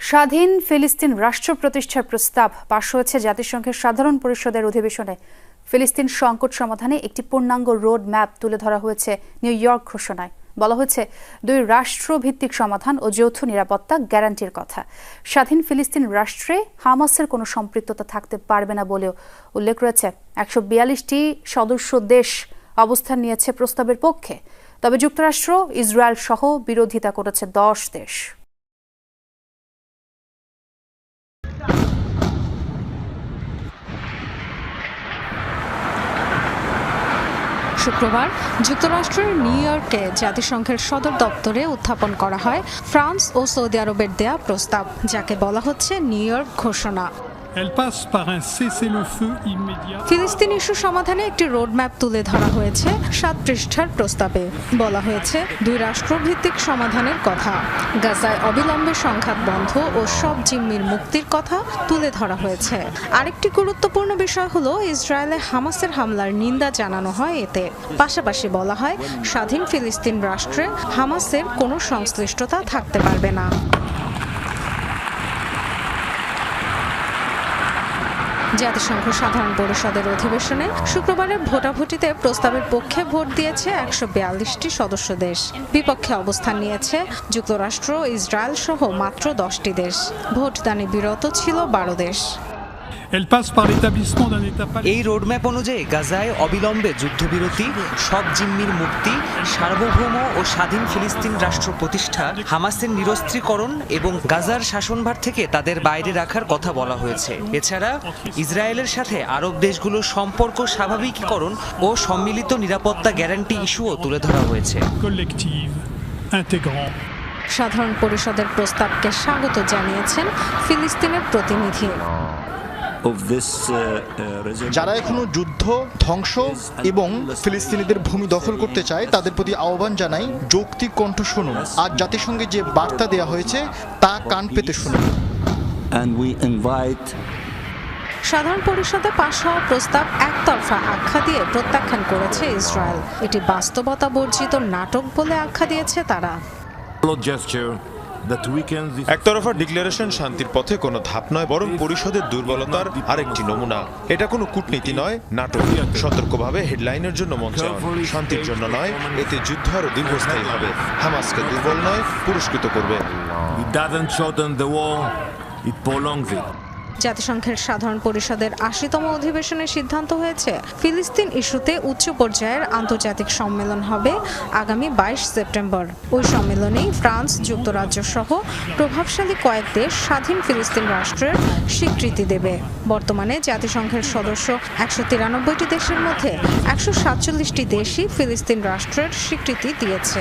স্বাধীন ফিলিস্তিন রাষ্ট্র প্রতিষ্ঠার প্রস্তাব পাশ হয়েছে জাতিসংঘের সাধারণ পরিষদের অধিবেশনে। ফিলিস্তিন সংকট সমাধানে একটি পূর্ণাঙ্গ রোড ম্যাপ তুলে ধরা হয়েছে নিউ ইয়র্ক ঘোষণায়। বলা হয়েছে দুই রাষ্ট্রভিত্তিক সমাধান ও যৌথ নিরাপত্তা গ্যারান্টির কথা। স্বাধীন ফিলিস্তিন রাষ্ট্রে হামাসের কোনো সম্পৃক্ততা থাকতে পারবে না বলেও উল্লেখ রয়েছে। 142টি সদস্য দেশ অবস্থান নিয়েছে প্রস্তাবের পক্ষে, তবে যুক্তরাষ্ট্র, ইসরায়েল সহ বিরোধিতা করেছে 10 দেশ। শুক্রবার যুক্তরাষ্ট্রের নিউ ইয়র্কে জাতিসংঘের সদর দপ্তরে উত্থাপন করা হয় ফ্রান্স ও সৌদি আরবের দেয়া প্রস্তাব, যাকে বলা হচ্ছে নিউ ইয়র্ক ঘোষণা। ফিলিস্তিন ইস্যু সমাধানে একটি রোডম্যাপ তুলে ধরা হয়েছে 7 পৃষ্ঠার প্রস্তাবে। বলা হয়েছে দুই রাষ্ট্রভিত্তিক সমাধানের কথা, গাজায় অবিলম্বে সংঘাত বন্ধ ও সব জিম্মির মুক্তির কথা তুলে ধরা হয়েছে। আরেকটি গুরুত্বপূর্ণ বিষয় হলো ইসরায়েলে হামাসের হামলার নিন্দা জানানো হয় এতে। পাশাপাশি বলা হয় স্বাধীন ফিলিস্তিন রাষ্ট্রে হামাসের কোনো সংশ্লিষ্টতা থাকতে পারবে না। জাতিসংঘ সাধারণ পরিষদের অধিবেশনে শুক্রবারের ভোটাভুটিতে প্রস্তাবের পক্ষে ভোট দিয়েছে 142টি সদস্য দেশ। বিপক্ষে অবস্থান নিয়েছে যুক্তরাষ্ট্র, ইসরায়েল সহ মাত্র 10টি দেশ। ভোটদানে বিরত ছিল 12 দেশ। এই রোডম্যাপ অনুযায়ী গাজায় অবিলম্বে যুদ্ধবিরতি, সব জিম্মির মুক্তি, সার্বভৌম ও স্বাধীন ফিলিস্তিন রাষ্ট্র প্রতিষ্ঠা, হামাসের নিরস্ত্রীকরণ এবং গাজার শাসনভার থেকে তাদের বাইরে রাখার কথা বলা হয়েছে। এছাড়া ইসরায়েলের সাথে আরব দেশগুলোর সম্পর্ক স্বাভাবিকীকরণ ও সম্মিলিত নিরাপত্তা গ্যারান্টি ইস্যুও তুলে ধরা হয়েছে। সাধারণ পরিষদের প্রস্তাবকে স্বাগত জানিয়েছেন ফিলিস্তিনের প্রতিনিধি। যারা এখনো যুদ্ধ, ধ্বংস এবং ফিলিস্তিনিদের ভূমি দখল করতে চায় তাদের প্রতি আহ্বান জানাই, যৌক্তিক কণ্ঠ শুনুন। আজ জাতিসংঘে যে বার্তা দেওয়া হয়েছে তা কান পেতে শুনুন। সাধারণ পরিষদে পাশ হওয়া প্রস্তাব একতরফা আখ্যা দিয়ে প্রত্যাখ্যান করেছে ইসরায়েল। এটি বাস্তবতা বর্জিত নাটক বলে আখ্যা দিয়েছে তারা। একতরফা ডিক্লারেশন শান্তির পথে কোনো ধাপ নয়, বরং পরিষদের দুর্বলতার আরেকটি নমুনা। এটা কোনো কূটনীতি নয়, নাটক। সতর্কভাবে হেডলাইনের জন্য মঞ্চায়ন, শান্তির জন্য নয়। এতে যুদ্ধ আরো দীর্ঘস্থায়ী হবে, হামাসকে দুর্বল নয়, পুরস্কৃত করবে। জাতিসংঘের সাধারণ পরিষদের 80তম অধিবেশনে সিদ্ধান্ত হয়েছে ফিলিস্তিন ইস্যুতে উচ্চ পর্যায়ের আন্তর্জাতিক সম্মেলন হবে আগামী 22 সেপ্টেম্বর। ওই সম্মেলনেই ফ্রান্স, যুক্তরাজ্য সহ প্রভাবশালী কয়েক দেশ স্বাধীন ফিলিস্তিন রাষ্ট্রের স্বীকৃতি দেবে। বর্তমানে জাতিসংঘের সদস্য 193টি দেশের মধ্যে 147টি দেশই ফিলিস্তিন রাষ্ট্রের স্বীকৃতি দিয়েছে।